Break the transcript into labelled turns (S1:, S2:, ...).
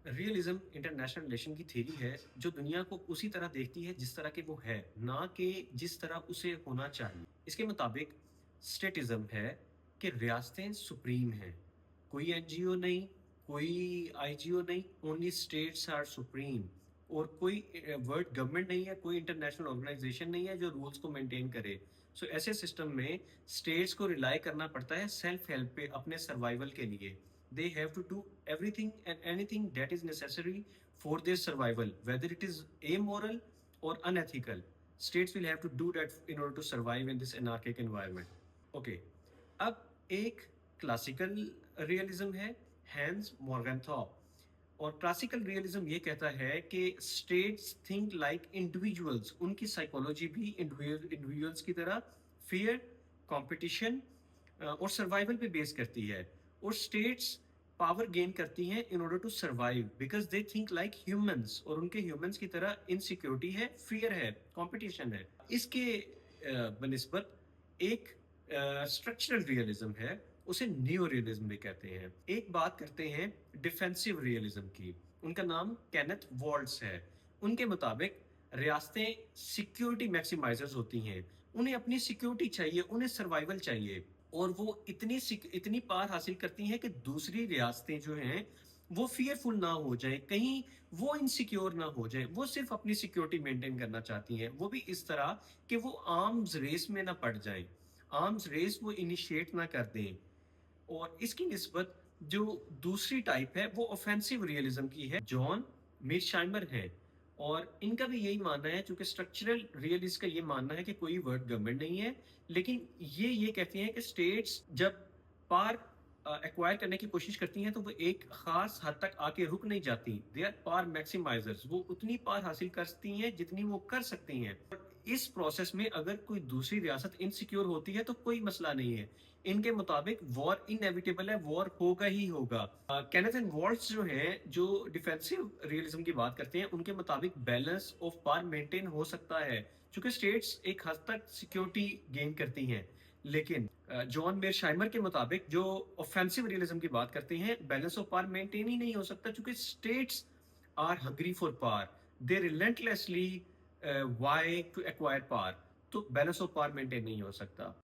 S1: Realism international relation की theory है जो दुनिया को उसी तरह देखती है जिस तरह के वो है, ना कि जिस तरह उसे होना चाहिए। इसके मुताबिक स्टेटिज्म है कि रियासतें सुप्रीम हैं। कोई एनजीओ नहीं, कोई आईजीओ नहीं, ओनली स्टेट्स आर सुप्रीम। और कोई वर्ल्ड गवर्नमेंट नहीं है, कोई इंटरनेशनल ऑर्गेनाइजेशन नहीं है जो रूल्स को मेंटेन करे। सो ऐसे सिस्टम में स्टेट्स को रिलाई करना पड़ता है सेल्फ हेल्प पे अपने सर्वाइवल के लिए। They have to do everything and anything that is necessary for their survival, whether it is amoral or unethical. States will have to do that in order to survive in this anarchic environment. Okay. अब एक classical realism है, Hans Morgenthau. और classical realism ये कहता है कि states think like individuals, उनकी psychology भी इंडिविजुअल्स की तरह फियर, कंपटीशन और सर्वाइवल पे बेस करती है। और स्टेट्स पावर गेन करती हैं in order to survive because they think like humans, और उनके ह्यूमंस की तरह इनसिक्योरिटी है, फियर है, कंपटीशन है। इसके बनिस्बत एक स्ट्रक्चरल रियलिज्म है, उसे न्यू रियलिज्म भी कहते हैं। एक बात करते हैं डिफेंसिव रियलिज्म की, उनका नाम केनेथ वॉल्ट्स है। उनके मुताबिक रियासतें सिक्योरिटी मैक्सिमाइजर्स होती हैं, उन्हें अपनी सिक्योरिटी चाहिए, उन्हें सर्वाइवल चाहिए, और वो इतनी पार हासिल करती हैं कि दूसरी रियासतें जो हैं वो फियरफुल ना हो जाए, कहीं वो इनसिक्योर ना हो जाए। वो सिर्फ अपनी सिक्योरिटी मेंटेन करना चाहती हैं, वो भी इस तरह कि वो आर्म्स रेस में ना पड़ जाएं, आर्म्स रेस वो इनिशिएट ना कर दें। और इसकी निस्बत जो दूसरी टाइप है वो ऑफेंसिव रियलिज्म की है, जॉन मीरशाइमर है। और इनका भी यही मानना है, चूंकि स्ट्रक्चरल रियलिस्ट का ये मानना है कि कोई वर्ल्ड गवर्नमेंट नहीं है, लेकिन ये कहती हैं कि स्टेट्स जब पार एक्वायर करने की कोशिश करती हैं तो वो एक खास हद तक आके रुक नहीं जाती। दे आर पार मैक्सिमाइजर्स, वो उतनी पार हासिल करती हैं जितनी वो कर सकती हैं। इस प्रोसेस में अगर कोई दूसरी रियासत इनसिक्योर होती है तो कोई मसला नहीं है। इनके मुताबिक वॉर इनएविटेबल है, वॉर होगा ही होगा। केनेथ एंड वॉल्ट्स जो हैं, जो डिफेंसिव रियलिज्म की बात करते हैं, उनके मुताबिक बैलेंस ऑफ पावर मेंटेन हो सकता है क्योंकि स्टेट्स एक हद तक सिक्योरिटी गेन करती हैं। लेकिन जॉन मेरशाइमर के मुताबिक जो ऑफेंसिव रियलिज्म की बात करते हैं, बैलेंस ऑफ पावर मेंटेन ही नहीं हो सकता क्योंकि states are hungry for power, they relentlessly vie to acquire power. तो बैलेंस ऑफ पावर मेंटेन नहीं हो सकता।